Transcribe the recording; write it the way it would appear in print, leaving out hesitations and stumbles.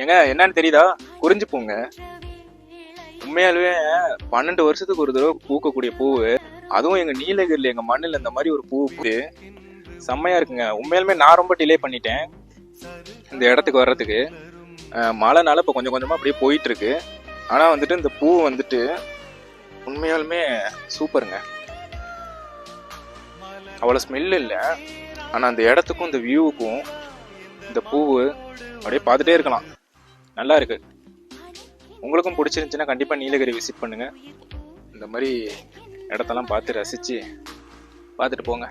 ஏங்க என்னன்னு தெரியுதா? குறிஞ்சு பூங்க. உண்மையாலுமே 12 வருஷத்துக்கு ஒரு தடவை பூக்கக்கூடிய பூவு, அதுவும் எங்க நீலகிரில எங்க மண்ணில் இந்த மாதிரி ஒரு பூ பூத்து செம்மையா இருக்குங்க. உண்மையாலுமே நான் ரொம்ப டிலே பண்ணிட்டேன் இந்த இடத்துக்கு வர்றதுக்கு. மழைனால இப்போ கொஞ்சம் கொஞ்சமா அப்படியே போயிட்டு இருக்கு. ஆனா வந்துட்டு இந்த பூ வந்துட்டு உண்மையாலுமே சூப்பருங்க. அவ்வளோ ஸ்மெல் இல்லை, ஆனால் அந்த இடத்துக்கும் இந்த வியூவுக்கும் இந்த பூவு அப்படியே பார்த்துட்டே இருக்கலாம். நல்லா இருக்கு. உங்களுக்கும் பிடிச்சிருந்துச்சுன்னா கண்டிப்பாக நீலகிரி விசிட் பண்ணுங்க. இந்த மாதிரி இடத்தெல்லாம் பார்த்து ரசித்து பார்த்துட்டு போங்க.